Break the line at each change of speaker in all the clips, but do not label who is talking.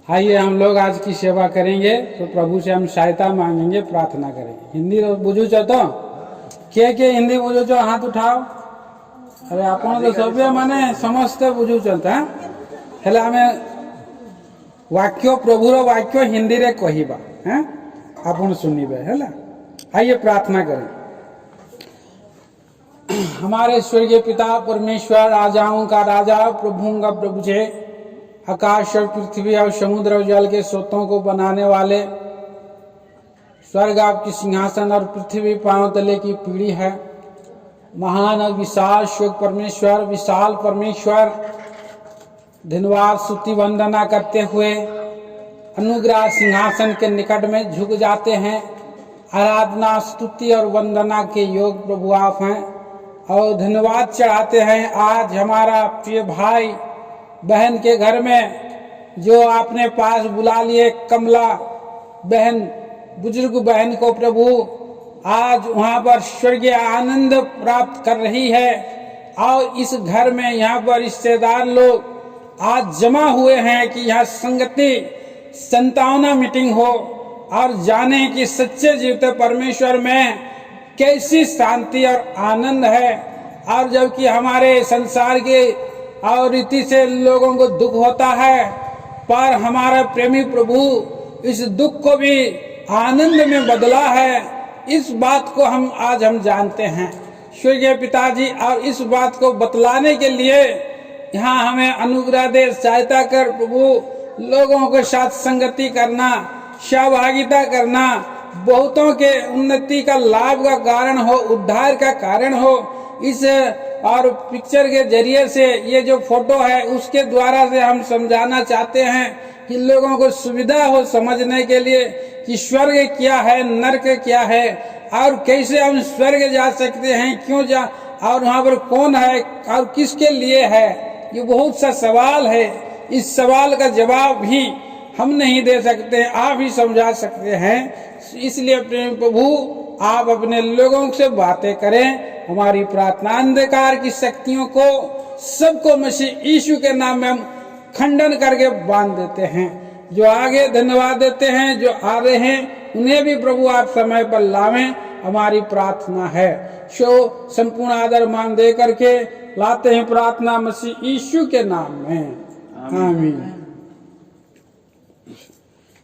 आइए हम लोग आज की सेवा करेंगे, तो प्रभु से हम सहायता मांगेंगे, प्रार्थना करेंगे। हिंदी बुझू तो के हिंदी बुझू चो हाथ उठाओ। अरे आपण तो सब माने समस्ते बुझू चलता हेले आमे वाक्य प्रभुर वाक्य हिंदी रे कहिबा हैं आपण सुनिबे हैला। आइए प्रार्थना करें। हमारे स्वर्गीय पिता परमेश्वर, राजाओं का राजा, प्रभुओं का प्रभु छे, आकाश और पृथ्वी और समुद्र और जल के स्रोतों को बनाने वाले, स्वर्ग आपकी सिंहासन और पृथ्वी पांव तले की पीढ़ी है। महान और विशाल शोक परमेश्वर, विशाल परमेश्वर, धन्यवाद स्तुति वंदना करते हुए अनुग्रह सिंहासन के निकट में झुक जाते हैं। आराधना स्तुति और वंदना के योग प्रभु आप हैं और धन्यवाद चढ़ाते हैं। आज हमारा प्रिय भाई बहन के घर में जो आपने पास बुला लिए, कमला बहन, बुजुर्ग बहन को प्रभु आज वहाँ पर स्वर्गीय आनंद प्राप्त कर रही है। और इस घर में यहाँ पर रिश्तेदार लोग आज जमा हुए हैं कि यहाँ संगति संतावना मीटिंग हो और जाने कि सच्चे जीवते परमेश्वर में कैसी शांति और आनंद है। और जबकि हमारे संसार के और रीति से लोगों को दुख होता है, पर हमारा प्रेमी प्रभु इस दुख को भी आनंद में बदला है। इस बात को हम जानते हैं स्वर्गीय पिताजी, और इस बात को बतलाने के लिए यहाँ हमें अनुग्रह दे, सहायता कर प्रभु। लोगों के साथ संगति करना, सहभागिता करना, बहुतों के उन्नति का लाभ का कारण हो, उद्धार का कारण हो। इस और पिक्चर के जरिए से ये जो फोटो है उसके द्वारा से हम समझाना चाहते हैं कि लोगों को सुविधा हो समझने के लिए कि स्वर्ग क्या है, नरक क्या है, और कैसे हम स्वर्ग जा सकते हैं, क्यों जा, और वहाँ पर कौन है और किसके लिए है। ये बहुत सा सवाल है। इस सवाल का जवाब भी हम नहीं दे सकते, आप ही समझा सकते हैं। इसलिए प्रेम प्रभु आप अपने लोगों से बातें करें। हमारी प्रार्थना अंधकार की शक्तियों को सबको मसीह यीशु के नाम में हम खंडन करके बांध देते हैं। जो आगे धन्यवाद देते हैं, जो आ रहे हैं उन्हें भी प्रभु आप समय पर लावें, हमारी प्रार्थना है। सो संपूर्ण आदर मान दे करके लाते हैं प्रार्थना मसीह यीशु के नाम में, आमीन।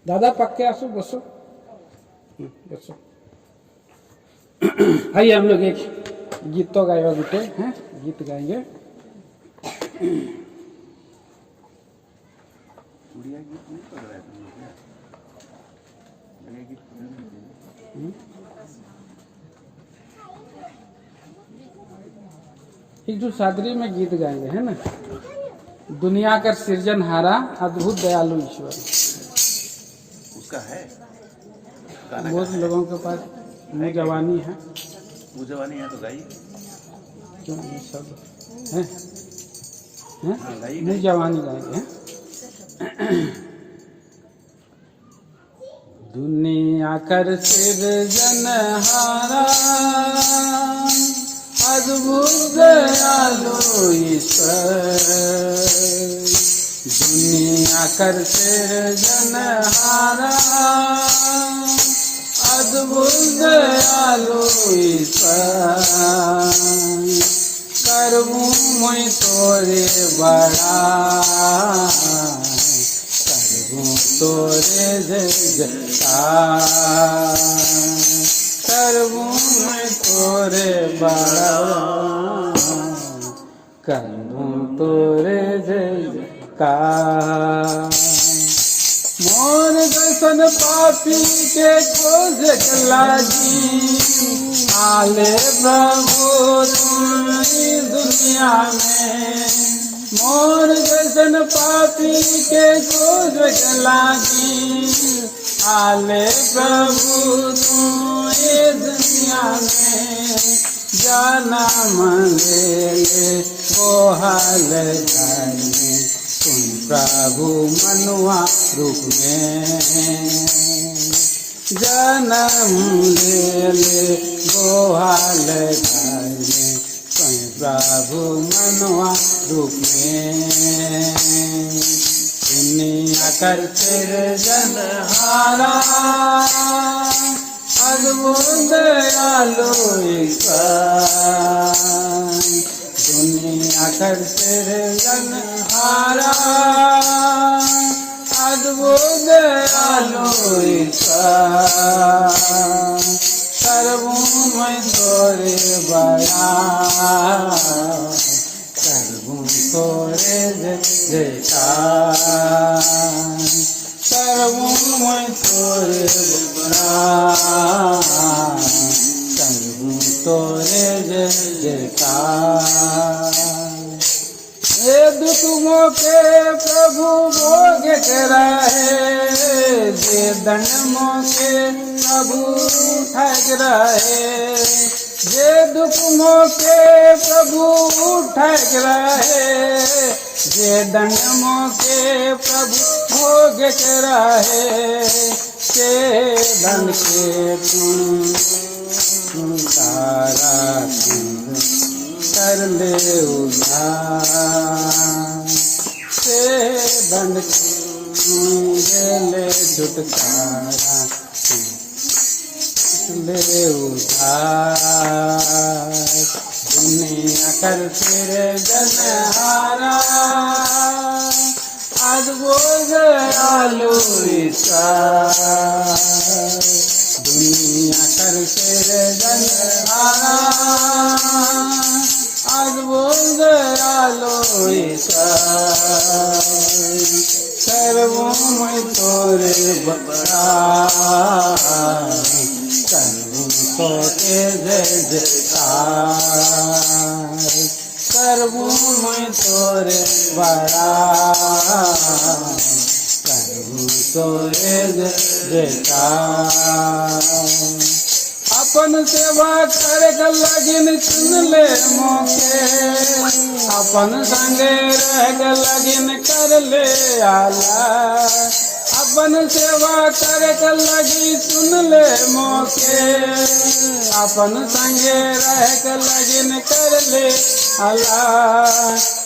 दादा पक्के आसो, बसो बसो। आइए हम लोग एक गीत तो गाएगा, गुटे हैं गीत गाएंगे। एक जो सादरी में गीत गाएंगे है ना, दुनिया का सृजनहारा अद्भुत दयालु ईश्वर,
उसका है
बहुत लोगों के पास मुँह जवानी है,
वो जवानी है तो गाइए।
क्यों ये सब है मुँह जवानी गाएंगे। दुनिया कर सृजनहारा अद्भुत दयालु ईश्वर, दुनिया कर सृजनहारा अद्भुत दयालु ईश्वर, करबूं मैं तोरे बड़ाई, करबूं तोरे जयकार, करबूं मैं तोरे बड़ाई, करबूं तोरे जयकार। मोर दर्शन पापी के खोज लागी, आले प्रभु तुम दुनिया में। मोर दर्शन पापी के खोज लागी, आले प्रभु तुम दुनिया में। जनम ले वो हाल जाने तुम प्रभु मनुआ रूप में, जन्म ले वो हाल जाने तुम प्रभु मनवा रूप में, दुनिया कर सृजनहारा, अद्भुत दयालु ईश्वर, दुनिया कर सृजनहारा, अद्भुत दयालु ईश्वर, सर्वमय तोरे बड़ा, सर्वम तोरे जयकार, सर्वमय तोरे बड़ा, सर्वम तोरे जयकार। ये दुख मोके प्रभु भोग कराए, जे दंड मोके प्रभु उठाए रहे, जे दुख मोके प्रभु उठाए रहे, जे दंड मोके प्रभु भोग कराए, से दंड के तुम तारा कर ले उधार, से दंड ले छुटकारा ले उधार, दुनिया कर तेरे जनहारा, अद्भुत दयालु ईश्वर, दुनिया कर तेरे जनहारा, अद्भुत दयालु ईश्वर, सर्वमय तोरे बड़ा, सर्वम तोरे जय जयकार, सर्वमय तोरे बड़ा, सर्वम तोरे जय जयकार। अपन सेवा करे के लगिन चुन ले मोके, अपन संगे रह के लगिन कर ले आला, अपन सेवा करे के लगी चुन ले मोके, अपन संगे रह के लगिन कर ले आला,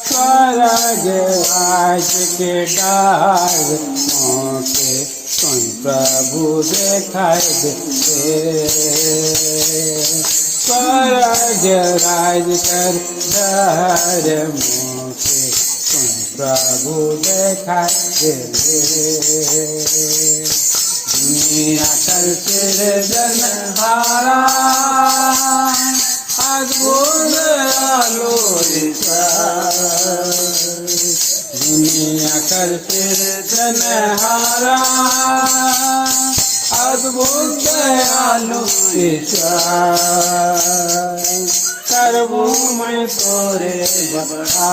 स्वर्ग राज के डाग मोके तुम प्रभु देखाई दे, स्वर्ग राज कर डर मोके तुम प्रभु देखाई दे, दुनिया कर सृजनहारा, अद्भुत दयालु ईश्वर, दुनिया कर सृजनहारा, अद्भुत दयालु ईश्वर, सर्वमय तोरे बड़ा,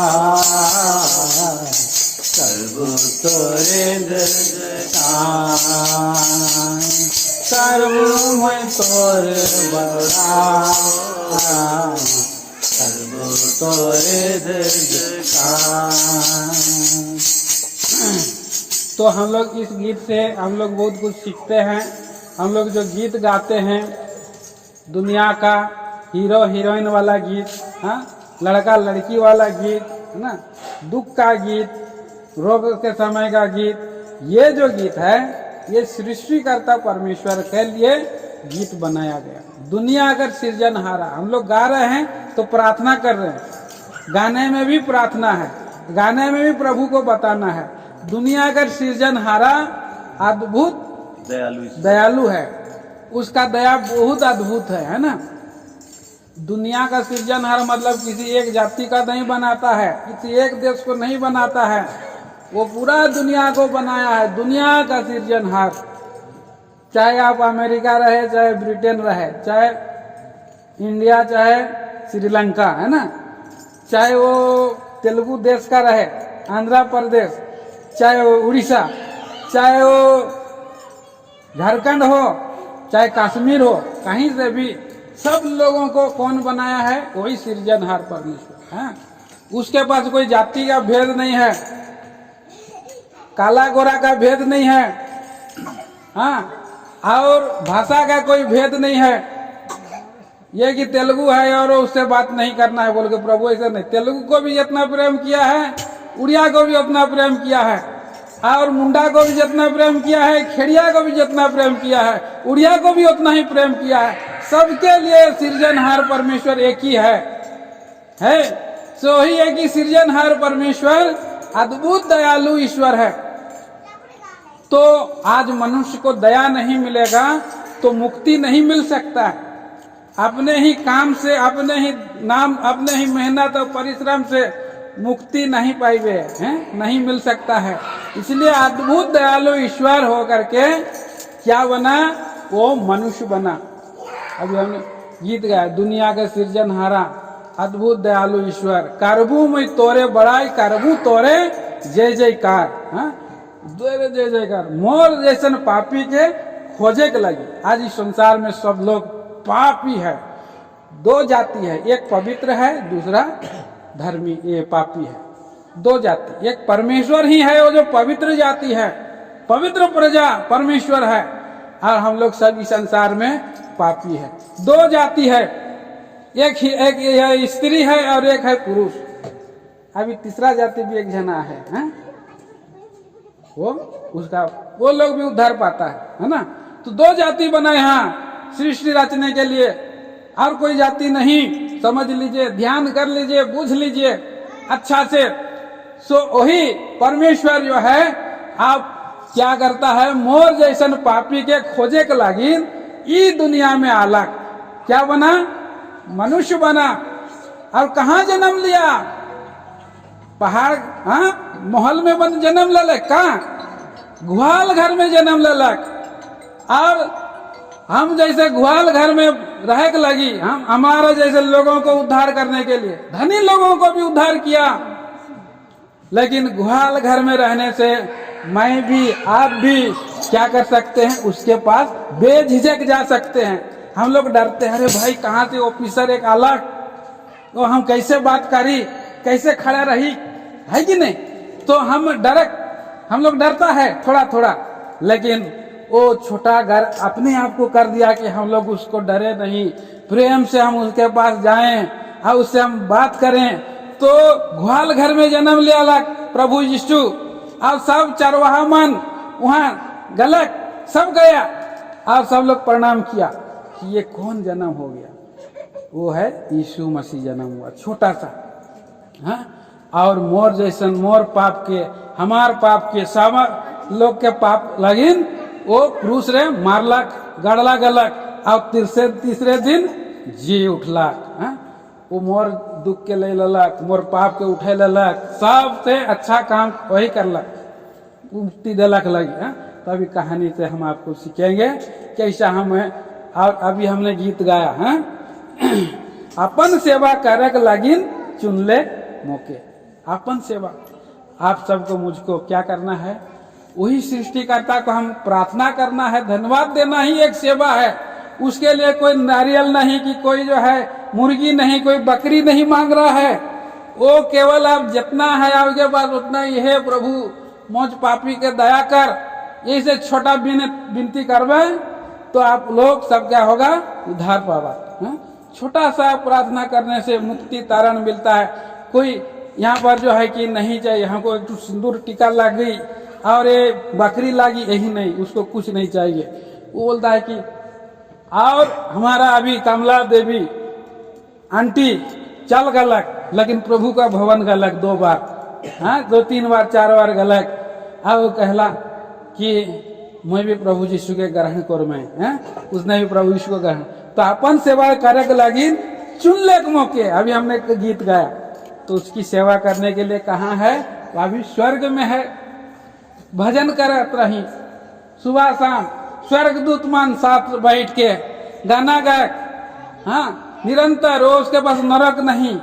सर्व तोरे जयकार, सर्वमय तोरे बड़ा, सर्व तोरे जयकार। तो हम लोग इस गीत से हम लोग बहुत कुछ सीखते हैं। हम लोग जो गीत गाते हैं, दुनिया का हीरो हीरोइन वाला गीत, हाँ, लड़का लड़की वाला गीत, है ना, दुख का गीत, रोग के समय का गीत, ये जो गीत है ये सृष्टिकर्ता परमेश्वर के लिए गीत बनाया गया। दुनिया अगर सृजनहारा, हम लोग गा रहे हैं तो प्रार्थना कर रहे हैं, गाने में भी प्रार्थना है, गाने में भी प्रभु को बताना है। दुनिया अगर सृजनहारा, अद्भुत दयालु है, उसका दया बहुत अद्भुत है ना। दुनिया का सृजनहार मतलब किसी एक जाति का नहीं बनाता है, किसी एक देश को नहीं बनाता है, वो पूरा दुनिया को बनाया है। दुनिया का सृजनहार, चाहे आप अमेरिका रहे, चाहे ब्रिटेन रहे, चाहे इंडिया, चाहे श्रीलंका, है ना, चाहे वो तेलुगु देश का रहे, आंध्र प्रदेश, चाहे वो उड़ीसा, चाहे वो झारखंड हो, चाहे कश्मीर हो, कहीं से भी सब लोगों को कौन बनाया है? वही सृजनहार परमेश्वर है। उसके पास कोई जाति का भेद नहीं है, काला गोरा का भेद नहीं है, हाँ, और भाषा का कोई भेद नहीं है, ये कि तेलुगु है और उससे बात नहीं करना है बोल के प्रभु ऐसा नहीं, तेलुगु को भी जितना प्रेम किया है, उड़िया को भी उतना प्रेम किया है, और मुंडा को भी जितना प्रेम किया है, खेड़िया को भी जितना प्रेम किया है, उड़िया को भी उतना ही प्रेम किया है। सबके लिए सृजनहार परमेश्वर एक ही है। सो ही एक ही सृजनहार परमेश्वर अद्भुत दयालु ईश्वर है। तो आज मनुष्य को दया नहीं मिलेगा तो मुक्ति नहीं मिल सकता है। अपने ही काम से, अपने ही नाम, अपने ही मेहनत और परिश्रम से मुक्ति नहीं पाइबे हैं, नहीं मिल सकता है। इसलिए अद्भुत दयालु ईश्वर होकर के क्या बना, वो मनुष्य बना। अभी हमने गीत गाया, दुनिया का सृजनहारा अद्भुत दयालु ईश्वर, करबू मैं तोरे बड़ाई, करबू तोरे जय जयकार, तोरे जय जयकार। मोर जैसन पापी के खोजे के लगी। आज इस संसार में सब लोग पापी है। दो जाति है, एक पवित्र है, दूसरा धर्मी, ये पापी है। दो जाति, एक परमेश्वर ही है वो जो पवित्र जाति है, पवित्र प्रजा परमेश्वर है, और हम लोग सब इस संसार में पापी है। दो जाति है, एक स्त्री है और एक है पुरुष। अभी तीसरा जाति भी एक जना है, वो लोग भी उद्धार पाता है ना। तो दो जाति बना यहाँ सृष्टि रचने के लिए, और कोई जाति नहीं। समझ लीजिए, ध्यान कर लीजिए, बूझ लीजिए अच्छा से। सो वही परमेश्वर जो है, आप क्या करता है, मोर जैसन पापी के खोजे के लागी ई दुनिया में आलक क्या बना, मनुष्य बना। और कहाँ जन्म लिया, पहाड़ महल में बन जन्म ललक, कहाँ गुहाल घर में जन्म ललक। और हम जैसे गुहाल घर में रह के लगी, हम हमारे जैसे लोगों को उद्धार करने के लिए, धनी लोगों को भी उद्धार किया। लेकिन गुहाल घर में रहने से मैं भी, आप भी क्या कर सकते हैं, उसके पास बेझिझक जा सकते हैं। हम लोग डरते हैं, अरे भाई कहाँ से ऑफिसर एक अलग, तो हम कैसे बात करी, कैसे खड़ा रही, है कि नहीं। तो हम लोग डरता है थोड़ा थोड़ा। लेकिन वो छोटा घर अपने आप को कर दिया कि हम लोग उसको डरे नहीं, प्रेम से हम उसके पास जाएं और उससे हम बात करें। तो ग्वाल घर में जन्म लिया ला प्रभु यीशु, और सब चरवाहा मन वहाँ गलत सब गया, और सब लोग प्रणाम किया कि ये कौन जन्म हो गया, वो है यीशु मसीह जन्म हुआ, छोटा सा। और मोर जैसन, मोर पाप के, हमार पाप के, सब लोग के पाप लगिन वो क्रूस रे मारलक, गड़ला गलक, और तीसरे दिन जी उठलक। वो मोर दुख के ले ललक, मोर पाप के उठे ललक, सबसे अच्छा काम वही करलक, मुक्ति दिलक लगी। तभी कहानी से हम आपको सीखेंगे कैसा हम है। और अभी हमने गीत गाया है, अपन सेवा करक लगिन चुनले मौके। अपन सेवा, आप सबको मुझको क्या करना है, वही सृष्टिकर्ता को हम प्रार्थना करना है, धन्यवाद देना ही एक सेवा है। उसके लिए कोई नारियल नहीं, कि कोई जो है मुर्गी नहीं, कोई बकरी नहीं मांग रहा है। वो केवल आप जितना है आपके पास उतना ही है, प्रभु मौज पापी के दया कर, ऐसे छोटा विनती करवे तो आप लोग सब क्या होगा, उद्धार पावा। छोटा सा प्रार्थना करने से मुक्ति तारण मिलता है। कोई यहाँ पर जो है कि नहीं चाहिए हमको एक सिंदूर टीका लग गई और ये बकरी लागी, यही नहीं, उसको कुछ नहीं चाहिए। वो बोलता है कि और हमारा अभी कमला देवी आंटी चल गलक, लेकिन प्रभु का भवन गलक 2 बार, 2-3 बार 4 बार गलक। और वो कहला कि मैं भी प्रभु यीशु के ग्रहण कर मैं, उसने भी प्रभु यीशु को ग्रहण। तो अपन सेवा करे के लगी चुन ले के मौके। अभी हमने गीत गाया, तो उसकी सेवा करने के लिए कहाँ है, अभी स्वर्ग में है। भजन करत रही सुबह शाम, स्वर्गदूत मान साथ बैठ के गाना गायक, निरंतर। वो उसके पास नरक नहीं,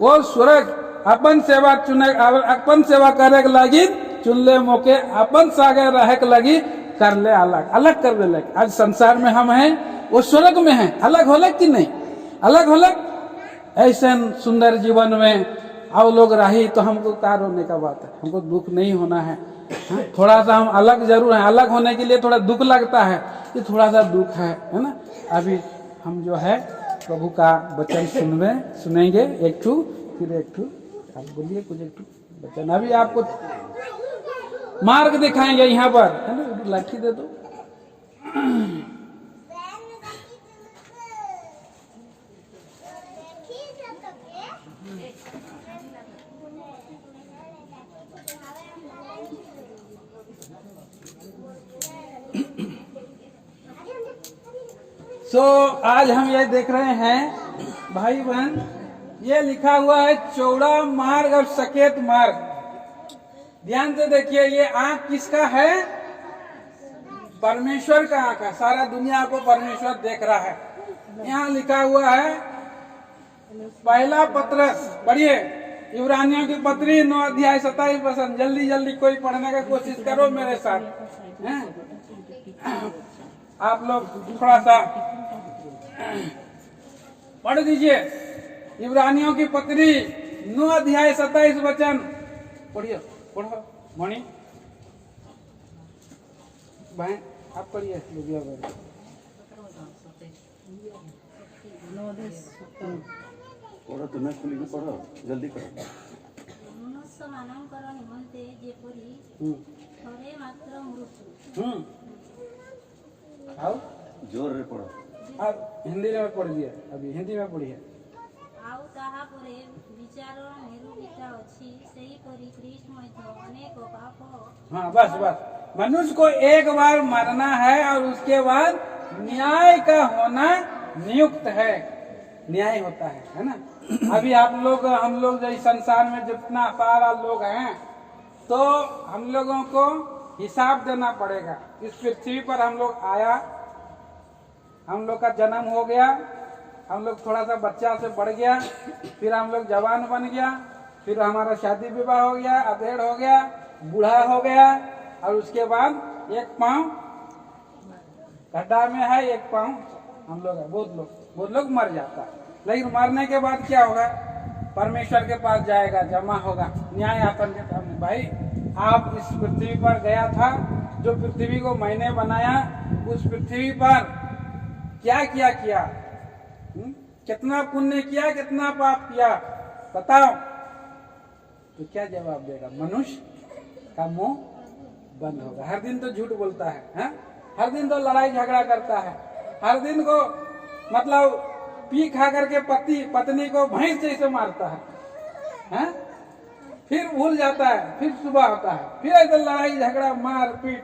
वो स्वर्ग। अपन सेवा चुने, अपन सेवा करे के लगी चुन ले मौके, अपन सागे रहे के लगी कर ले अलग, अलग कर ले। आज संसार में हम हैं, वो स्वर्ग में हैं। अलग होलक कि नहीं, अलग होलक। ऐसे सुंदर जीवन में आओ लोग रही तो हमको कार होने का बात है, हमको दुख नहीं होना है। थोड़ा सा हम अलग जरूर हैं, अलग होने के लिए थोड़ा दुख लगता है, ये थोड़ा सा दुख है ना। अभी हम जो है प्रभु का वचन सुनेंगे एक ठू, फिर एक ठू आप बोलिए कुछ एक ठू वचन। अभी आपको मार्ग दिखाएंगे यहाँ पर, है ना, लाठी दे दो। आज हम ये देख रहे हैं भाई बहन, ये लिखा हुआ है चौड़ा मार्ग और सकेत मार्ग। ध्यान से देखिए, ये आंख किसका है? परमेश्वर का आंख है। सारा दुनिया को परमेश्वर देख रहा है। यहाँ लिखा हुआ है पहला पत्रस, पढ़िए, इब्रानियों की पत्री 9 अध्याय 27 वचन। जल्दी जल्दी कोई पढ़ने का कोशिश करो मेरे साथ, हैं? आप लोग थोड़ा सा पढ़ दीजिए। इब्रानियों की पत्री 9 अध्याय 27 वचन पढ़िए, पढ़ो मणि बहन, आप पढ़िए।
पढ़ो, तुम्हें खुली में पढ़ो, जल्दी करो।
मनुष्य मानकर निमंते जेपरी थोड़े मात्र मृत्यु।
आओ
जोर रे पढ़ो।
आप हिंदी में पढ़िए, अभी हिंदी में पढ़िए।
आउ ताहा परे विचार निरूपित अछि, सेही परि ख्रीष्ट मध्य अनेक पाप।
हाँ बस बस, मनुष्य को एक बार मरना है और उसके बाद न्याय का होना नियुक्त है, न्याय होता है ना। अभी आप लोग, हम लोग जो इस संसार में जितना सारा लोग हैं, तो हम लोगों को हिसाब देना पड़ेगा। इस पृथ्वी पर हम लोग आया, हम लोग का जन्म हो गया, हम लोग थोड़ा सा बच्चा से बढ़ गया, फिर हम लोग जवान बन गया, फिर हमारा शादी विवाह हो गया, अधेड़ हो गया, बूढ़ा हो गया, और उसके बाद एक पांव गड्ढा में है, एक पांव हम लोग है। बहुत लोग मर जाता है। लेकिन मरने के बाद क्या होगा? परमेश्वर के पास जाएगा, जमा होगा न्याय आसन के सामने। भाई, आप इस पृथ्वी पर गया था, जो पृथ्वी को मैंने बनाया, उस पृथ्वी पर क्या किया कितना पुण्य किया, कितना पाप किया, बताओ। तो क्या जवाब देगा? मनुष्य का मुंह बंद होगा। हर दिन तो झूठ बोलता है? हर दिन तो लड़ाई झगड़ा करता है, हर दिन को मतलब पी खा करके पत्नी को भैंस जैसे मारता है? फिर भूल जाता है, फिर सुबह होता है, फिर ऐसे लड़ाई झगड़ा मार पीट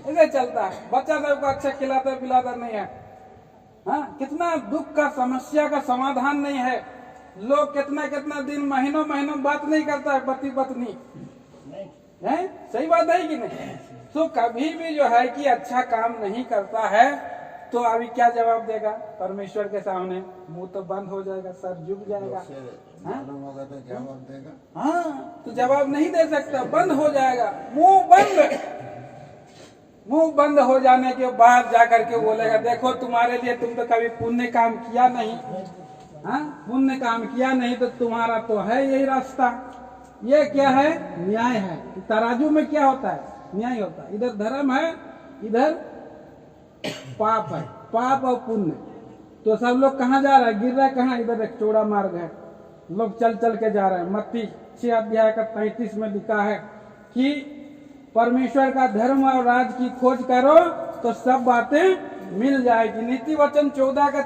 ऐसे चलता है। बच्चा सबको अच्छा खिलाता पिलाता नहीं है। कितना दुख का, समस्या का समाधान नहीं है। लोग कितना दिन, महीनों बात नहीं करता है पति पत्नी, है? सही बात है कि नहीं? तो कभी भी जो है कि अच्छा काम नहीं करता है, तो अभी क्या जवाब देगा परमेश्वर के सामने? मुंह तो बंद हो जाएगा, सर झुक जाएगा।
होगा तो जवाब देगा?
हाँ, तो जवाब नहीं दे सकता, बंद हो जाएगा, मुंह बंद हो जाने के बाद जाकर के बोलेगा, देखो तुम्हारे लिए, तुम तो कभी पुण्य काम किया नहीं, पुण्य काम किया नहीं, तो तुम्हारा तो है यही रास्ता। ये क्या है? न्याय है। तराजू में क्या होता है? न्याय होता है। इधर धर्म है, इधर पाप है, पाप और पुण्य। तो सब लोग कहाँ जा रहा है? गिर रहा है कहाँ? इधर एक चौड़ा मार्ग है, लोग चल चल के जा रहे हैं। मत्ती 6 अध्याय का 33 में लिखा है कि परमेश्वर का धर्म और राज की खोज करो तो सब बातें मिल जाएगी। नीति वचन 14 का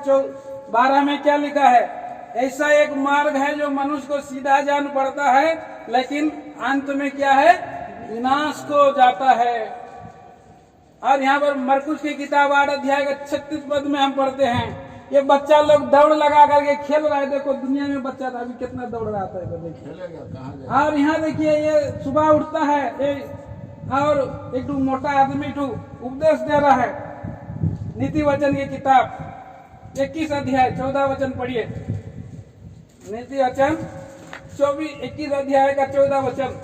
12 में क्या लिखा है? ऐसा एक मार्ग है जो मनुष्य को सीधा जान पड़ता है, लेकिन अंत में क्या है? विनाश को जाता है। और यहाँ पर मरकुस की किताब 8 अध्याय का 36 पद में हम पढ़ते हैं, ये बच्चा लोग दौड़ लगा करके खेल रहा है। देखो दुनिया में बच्चा था, अभी कितना दौड़ रहा था, देखिए। और यहाँ देखिए, ये सुबह उठता है और एक मोटा आदमी उपदेश दे रहा है। नीति वचन की किताब 21 अध्याय 14 वचन पढ़िए। नीति वचन 21 अध्याय का 14 वचन।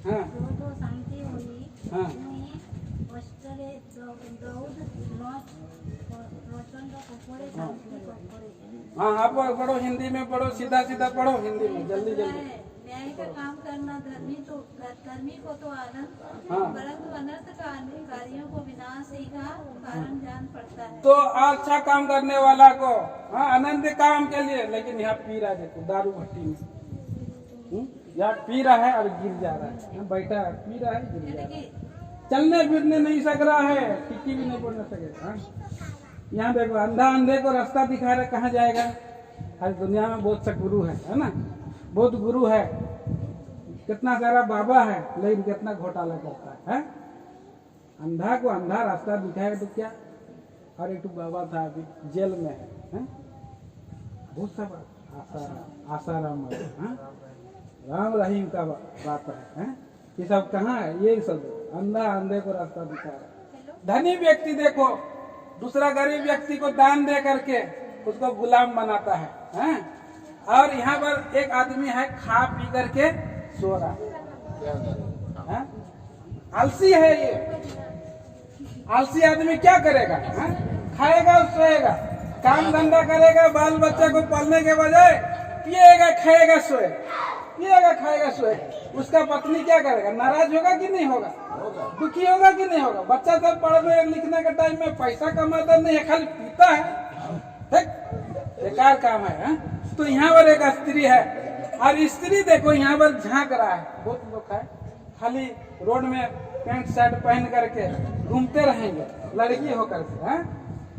हाँ
शांति हुई,
हाँ हाँ, आप पढ़ो, हिंदी में पढ़ो, सीधा पढ़ो, हिंदी में जल्दी।
न्याय का काम करना धर्मी को तो आनंद,
हाँ।
परंतु अनर्थ कार्यों को विनाश ही का कारण जान पड़ता है।
तो अच्छा काम करने वाला को हाँ आनंद काम के लिए, लेकिन यहाँ पी रहा है, देखो दारू भट्टी में यहाँ पी रहा है और गिर जा रहा है, यहाँ बैठा है पी रहा है गिर जा रहा है, चलने फिरने नहीं सक रहा है, टिक्की भी नहीं बोलने सकेगा। यहाँ देखो अंधा अंधे को रास्ता दिखा रहा है, कहाँ जाएगा। हर दुनिया में बहुत सा गुरु है ना, बहुत गुरु है, कितना सारा बाबा है, लेकिन कितना घोटाला करता है? अंधा को अंधा रास्ता दिखाएगा तो क्या। और एक बाबा था अभी जेल में है? बहुत सब आसाराम राम रहीम का बात है? ये सब कहाँ है? ये सब अंधा अंधे को रास्ता दिखा रहा है। धनी व्यक्ति देखो दूसरा गरीब व्यक्ति को दान दे करके उसको गुलाम बनाता है? और यहाँ पर एक आदमी है खा पी करके सो रहा है? आलसी है ये। आलसी आदमी क्या करेगा? खाएगा और सोएगा, काम धंधा करेगा, बाल बच्चा को पालने के बजाय पिएगा खाएगा सोएगा, पिएगा खाएगा सोएगा। उसका पत्नी क्या करेगा? नाराज होगा कि नहीं होगा? दुखी होगा कि नहीं होगा? बच्चा सब पढ़ने लिखने के टाइम में पैसा कमाता नहीं है, खाली पीता है, बेकार काम है। तो यहाँ पर एक स्त्री है और स्त्री देखो यहाँ पर झांक रहा है, बहुत लोग है खाली रोड में पैंट शर्ट पहन करके घूमते रहेंगे लड़की होकर के,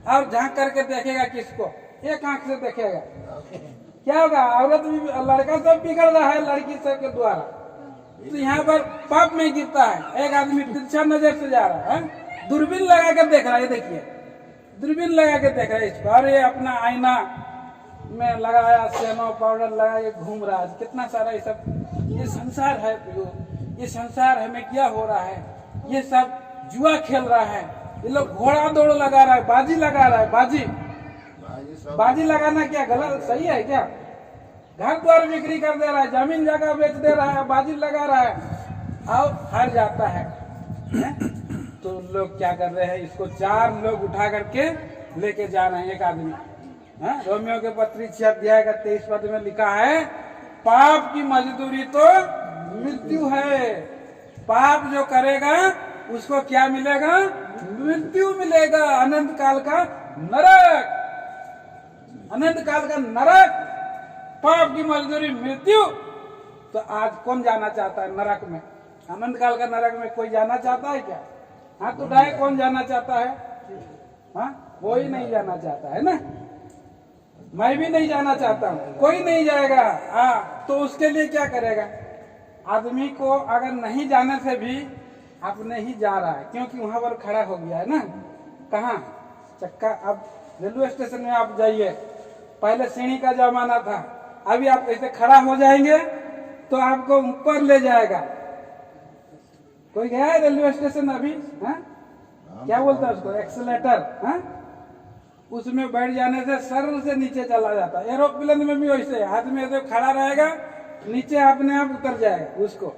और झांक करके देखेगा किसको? एक आंख से देखेगा, क्या होगा? औरत भी लड़का सब बिगड़ रहा है लड़की सब के द्वारा, तो यहाँ पर पाप में गिरता है। एक आदमी तिरछा नजर से जा रहा है, दूरबीन लगा कर देख रहा है, देखिए दूरबीन लगा के देख रहा है इसको, और ये अपना आईना में लगाया सेनो पाउडर लगा के घूम रहा है। कितना सारा ये सब, ये संसार है, ये संसार है में क्या हो रहा है? ये सब जुआ खेल रहा है, ये लोग घोड़ा दौड़ लगा रहा है, बाजी लगा रहा है। बाजी लगाना क्या गलत सही है क्या? घर द्वार बिक्री कर दे रहा है, जमीन जगह बेच दे रहा है, बाजी लगा रहा है और हार जाता है। तो लोग क्या कर रहे हैं? इसको 4 लोग उठा करके लेके जा रहे हैं। एक आदमी रोमियो के पत्री 6 अध्याय का 23 पद में लिखा है, पाप की मजदूरी तो मृत्यु है। पाप जो करेगा उसको क्या मिलेगा? मृत्यु मिलेगा, अनंत काल का नरक, अनंत काल का नरक। पाप की मजदूरी मृत्यु। तो आज कौन जाना चाहता है नरक में? अनंत काल का नरक में कोई जाना चाहता है क्या? हाथ उठाए, कौन जाना चाहता है? कोई नहीं जाना चाहता है ना, मैं भी नहीं जाना चाहता हूँ, कोई नहीं जाएगा। तो उसके लिए क्या करेगा? आदमी को अगर नहीं जाने से भी अपने ही जा रहा है, क्योंकि वहां पर खड़ा हो गया है ना। कहाँ? चक्का। अब रेलवे स्टेशन में आप जाइए, पहले सीढ़ी का जमाना था, अभी आप ऐसे खड़ा हो जाएंगे तो आपको ऊपर ले जाएगा। कोई गया है रेलवे स्टेशन अभी? क्या बोलता है उसको? एक्सीलेटर। उसमें बैठ जाने से सरल से नीचे चला जाता है। एरोप्लेन में भी वैसे आदमी ऐसे खड़ा रहेगा, नीचे अपने आप उतर जाएगा उसको।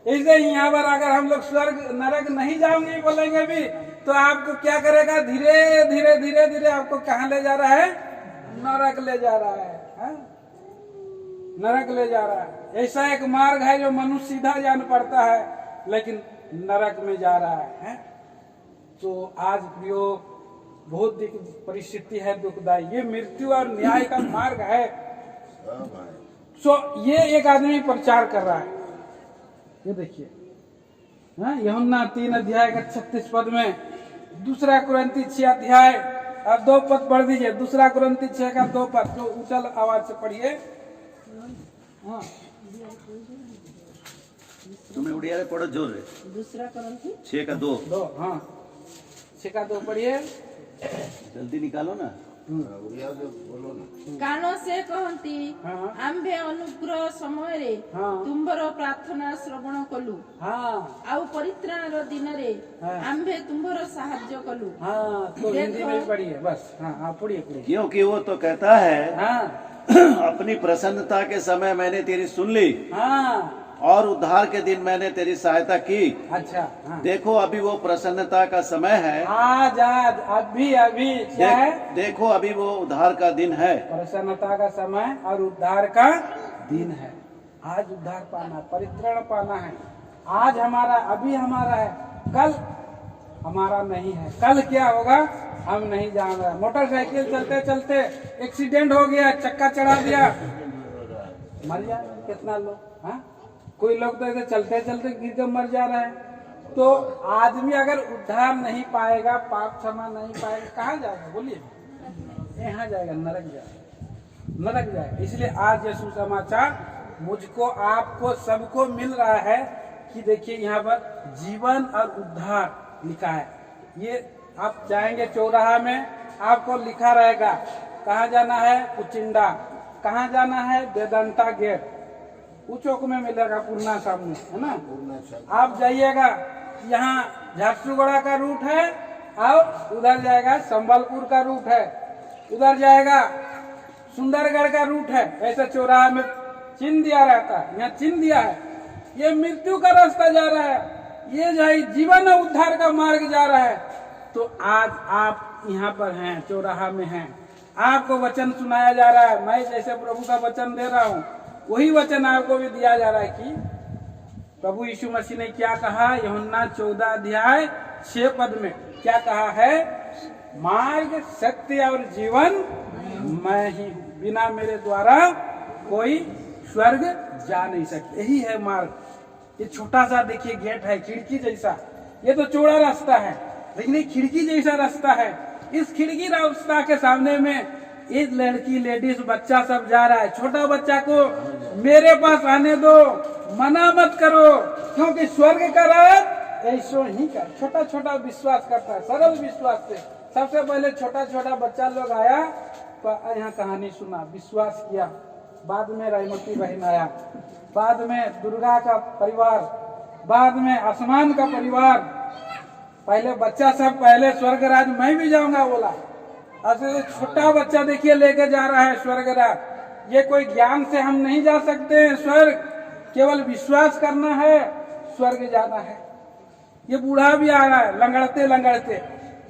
ऐसे ही यहाँ पर अगर हम लोग स्वर्ग नरक नहीं जाऊंगे बोलेंगे भी, तो आपको क्या करेगा? धीरे धीरे धीरे धीरे आपको कहाँ ले जा रहा है? नरक ले जा रहा है, नरक ले जा रहा है। ऐसा एक मार्ग है जो मनुष्य सीधा जान पड़ता है, लेकिन नरक में जा रहा है। तो आज प्रियो बहुत परिस्थिति है दुखदायी, ये मृत्यु और न्याय का मार्ग है। ये एक आदमी प्रचार कर रहा है, ये देखिए यूहन्ना 3 अध्याय का 36 पद में, 2 कुरिन्ती 6 अध्याय और 2 पद पढ़ दीजिए। 2 कुरिन्ती 6 का 2 पद, जो ऊंचा आवाज से पढ़िए।
तुम्हें उड़िया में पढ़ो जोर रे।
2 कुरिन्ती
6 का 2।
6 का 2 पढ़िए,
जल्दी निकालो ना।
କାନ ସେ କହନ୍ତି ଆମ୍ଭେ ଅନୁଗ୍ରହ ସମୟରେ ତୁମ୍ଭର ପ୍ରାର୍ଥନା ଶ୍ରବଣ କଲୁ, ଆଉ ପରିତ୍ରାଣର ଦିନରେ ଆମ୍ଭେ ତୁମ୍ଭର ସାହାଯ୍ୟ କଲୁ।
तो हिंदी में पढ़िए बस। पढ़िए।
क्योंकि वो तो कहता है अपनी प्रसन्नता के समय मैंने तेरी सुन ली, और उद्धार के दिन मैंने तेरी सहायता की।
अच्छा।
देखो अभी वो प्रसन्नता का समय है,
आज अभी क्या है?
देखो अभी वो उद्धार का दिन है।
प्रसन्नता का समय और उद्धार का दिन है। आज उद्धार पाना, परित्राण पाना है। आज हमारा, अभी हमारा है, कल हमारा नहीं है। कल क्या होगा हम नहीं जान रहे। मोटरसाइकिल चलते चलते एक्सीडेंट हो गया, चक्का चढ़ा दिया, मर जाए कितना लोग। हाँ, कोई लोग तो ऐसे चलते चलते गिर कर मर जा रहे हैं। तो आदमी अगर उद्धार नहीं पाएगा, पाप क्षमा नहीं पाएगा, कहाँ जाएगा बोलिए? यहाँ जाएगा, नरक जाएगा, नरक जाएगा। इसलिए आज ये सुसमाचार मुझको, आपको, सबको मिल रहा है कि देखिए यहाँ पर जीवन और उद्धार लिखा है। ये आप जाएंगे चौराहा में, आपको लिखा रहेगा कहाँ जाना है, कुचिंडा, कहाँ जाना है, वेदांता गेट, वो चौक में मिलेगा, पूर्णा सामने है ना। आप जाइएगा, यहाँ झारसुगुड़ा का रूट है और उधर जाएगा संबलपुर का रूट है, उधर जाएगा सुंदरगढ़ का रूट है। ऐसा चौराहा में चिन्ह दिया रहता है, यहाँ चिन्ह दिया है। ये मृत्यु का रास्ता जा रहा है, ये जो जीवन और उद्धार का मार्ग जा रहा है। तो आज आप यहाँ पर हैं, चौराहा में हैं, आपको वचन सुनाया जा रहा है। मैं जैसे प्रभु का वचन दे रहा हूँ, वही वचन आपको भी दिया जा रहा है कि प्रभु यीशु मसीह ने क्या कहा, यूहन्ना 14 अध्याय 6 पद में क्या कहा है, मार्ग, सत्य और जीवन मैं ही हूँ, बिना मेरे द्वारा कोई स्वर्ग जा नहीं सकते। यही है मार्ग। ये छोटा सा देखिए गेट है, खिड़की जैसा, ये तो चौड़ा रास्ता है, लेकिन ये खिड़की जैसा रास्ता है। इस खिड़की रास्ता के सामने में एक लड़की, लेडीज, बच्चा सब जा रहा है। छोटा बच्चा को मेरे पास आने दो, मना मत करो, क्योंकि स्वर्ग का राज ऐसो ही का। छोटा छोटा विश्वास करता है, सरल विश्वास से। सबसे पहले छोटा छोटा बच्चा लोग आया, यहाँ कहानी सुना, विश्वास किया। बाद में रायमती बहन आया, बाद में दुर्गा का परिवार, बाद में आसमान का परिवार। पहले बच्चा सब पहले स्वर्ग राज मैं भी जाऊंगा बोला। ऐसे छोटा बच्चा देखिए लेके जा रहा है स्वर्ग राज। ये कोई ज्ञान से हम नहीं जा सकते हैं स्वर्ग, केवल विश्वास करना है, स्वर्ग जाना है। ये बूढ़ा भी आ रहा है लंगड़ते लंगड़ते,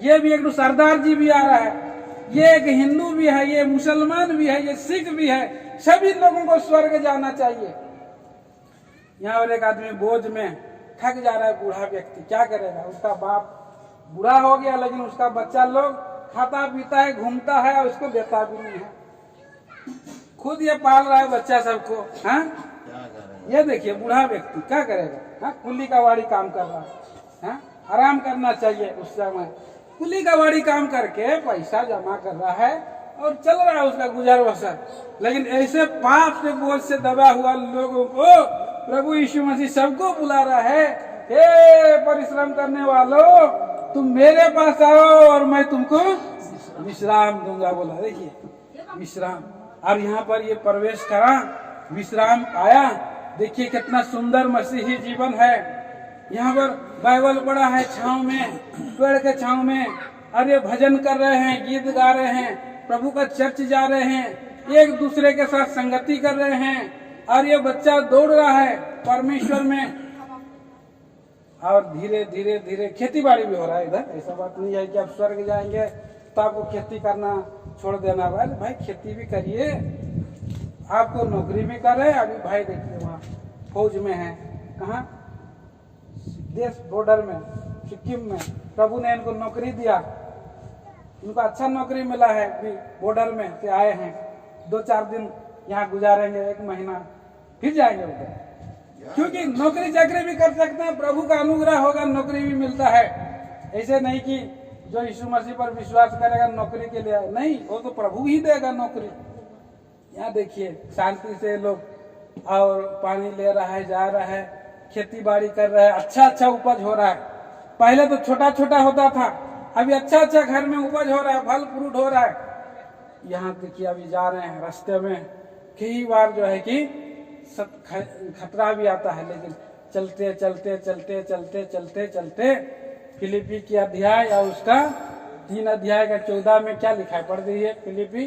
ये भी एक सरदार जी भी आ रहा है, ये एक हिंदू भी है, ये मुसलमान भी है, ये सिख भी है। सभी लोगों को स्वर्ग जाना चाहिए। यहाँ और एक आदमी बोझ में थक जा रहा है, बूढ़ा व्यक्ति, क्या करेगा? उसका बाप बूढ़ा हो गया, लेकिन उसका बच्चा लोग खाता पीता है, घूमता है और उसको देता भी नहीं है। खुद ये पाल रहा है बच्चा सबको। हाँ, ये देखिए बूढ़ा व्यक्ति क्या करेगा? हाँ, कुली का वाड़ी काम कर रहा है। हाँ, आराम करना चाहिए उस समय। कुली का वाड़ी काम करके पैसा जमा कर रहा है और चल रहा है उसका गुजर बसर। लेकिन ऐसे पाप से बोझ से दबा हुआ लोगों को प्रभु यीशु मसीह सबको बुला रहा है, हे परिश्रम करने वालों, तुम मेरे पास आओ और मैं तुमको विश्राम दूंगा बोला। देखिए विश्राम, और यहाँ पर ये प्रवेश करा, विश्राम पाया। देखिए कितना सुंदर मसीही जीवन है। यहाँ पर बाइबल पढ़ा है छांव में, पेड़ के छांव में, और ये भजन कर रहे हैं, गीत गा रहे हैं, प्रभु का चर्च जा रहे हैं, एक दूसरे के साथ संगति कर रहे हैं। और ये बच्चा दौड़ रहा है परमेश्वर में, और धीरे धीरे धीरे खेती बाड़ी भी हो रहा है इधर। ऐसा बात नहीं है कि आप स्वर्ग जाएंगे तो आपको खेती करना छोड़ देना। भाई खेती भी करिए, आपको नौकरी भी कर रहे। अभी भाई देखिए वहाँ फौज में है, कहाँ, देश बॉर्डर में, सिक्किम में। प्रभु ने इनको नौकरी दिया, उनको अच्छा नौकरी मिला है, बॉर्डर में से आए हैं। 2-4 दिन यहाँ गुजारेंगे, 1 महीना, फिर जाएंगे उधर। क्योंकि नौकरी चाकरी भी कर सकते हैं, प्रभु का अनुग्रह होगा, नौकरी भी मिलता है। ऐसे नहीं कि जो यीशु मसीह पर विश्वास करेगा नौकरी के लिए, नहीं, वो तो प्रभु ही देगा नौकरी। यहाँ देखिए शांति से लोग और पानी ले रहा है, जा रहा है, खेती बाड़ी कर रहा है, अच्छा अच्छा उपज हो रहा है। पहले तो छोटा छोटा होता था, अभी अच्छा अच्छा घर में उपज हो रहा है, फल फ्रूट हो रहा है। यहाँ देखिए अभी जा रहे हैं रास्ते में, कई बार जो है कि खतरा भी आता है, लेकिन चलते चलते चलते चलते चलते चलते फिलिपी की अध्याय और उसका 3 अध्याय का 14 में क्या लिखा है, पढ़ दीजिए। फिलिपी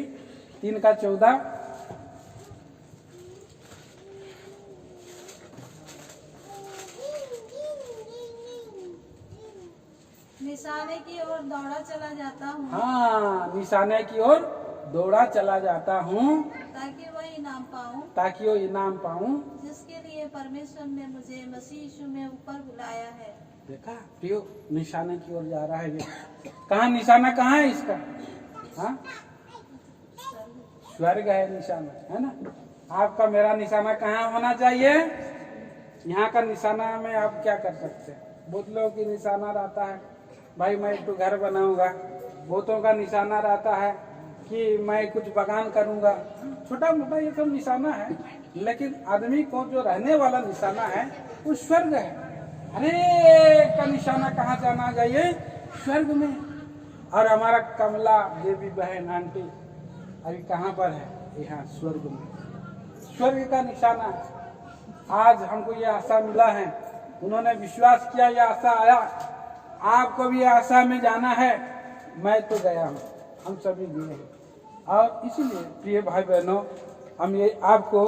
3 का 14।
निशाने की ओर दौड़ा चला जाता हूँ।
हाँ, निशाने की ओर दौड़ा चला जाता हूँ,
ताकि वह इनाम पाऊँ
ताकि वो इनाम पाऊं।
जिसके लिए परमेश्वर ने मुझे मसीह यीशु में ऊपर बुलाया है।
देखा प्रियो, निशाने की ओर जा रहा है ये। कहाँ निशाना, कहाँ है इसका? हाँ, स्वर्ग है निशाना, है ना। आपका मेरा निशाना कहाँ होना चाहिए? यहाँ का निशाना में आप क्या कर सकते हैं? बहुत लोगों की निशाना रहता है भाई मैं एक तो घर बनाऊंगा, बहुतों का निशाना रहता है कि मैं कुछ बगान करूंगा। छोटा मोटा ये सब निशाना है, लेकिन आदमी को जो रहने वाला निशाना है वो स्वर्ग है। अरे का निशाना कहाँ जाना चाहिए? स्वर्ग में। और हमारा कमला देवी बहन आंटी अभी कहाँ पर है? यहाँ स्वर्ग में। स्वर्ग का निशाना है। आज हमको ये आशा मिला है, उन्होंने विश्वास किया, ये आशा आया। आपको भी आशा में जाना है। मैं तो गया हूँ, हम सभी गए हैं। और इसीलिए प्रिय भाई बहनों, हम ये आपको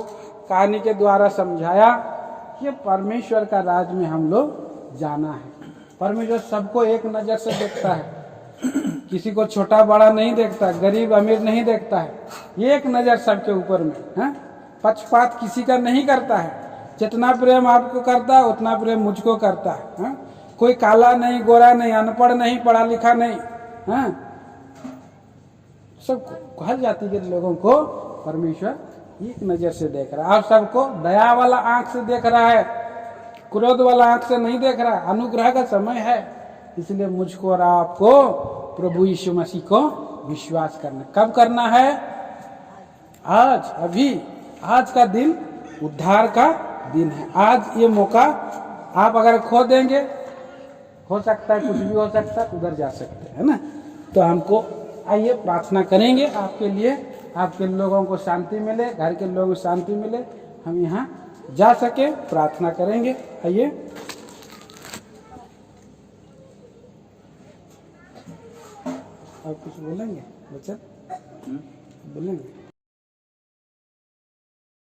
कहानी के द्वारा समझाया कि परमेश्वर का राज में हम लोग जाना है। परमेश्वर सबको एक नज़र से देखता है, किसी को छोटा बड़ा नहीं देखता, गरीब अमीर नहीं देखता है। एक नज़र सबके ऊपर में है। पक्षपात किसी का नहीं करता है। जितना प्रेम आपको करता है उतना प्रेम मुझको करता है। कोई काला नहीं, गोरा नहीं, अनपढ़ नहीं, पढ़ा लिखा नहीं, सबको, हर जाति के लोगों को परमेश्वर एक नजर से देख रहा है। आप सबको दया वाला आंख से देख रहा है, क्रोध वाला आंख से नहीं देख रहा। अनुग्रह का समय है, इसलिए मुझको और आपको प्रभु यीशु मसीह को विश्वास करना। कब करना है? आज, अभी। आज का दिन उद्धार का दिन है। आज ये मौका आप अगर खो देंगे, हो सकता है कुछ भी हो सकता है, उधर जा सकते हैं ना। तो हमको आइए प्रार्थना करेंगे आपके लिए, आपके लोगों को शांति मिले, घर के लोगों को शांति मिले, हम यहाँ जा सके, प्रार्थना करेंगे। आइए। आप कुछ बोलेंगे बच्चा? बोलेंगे?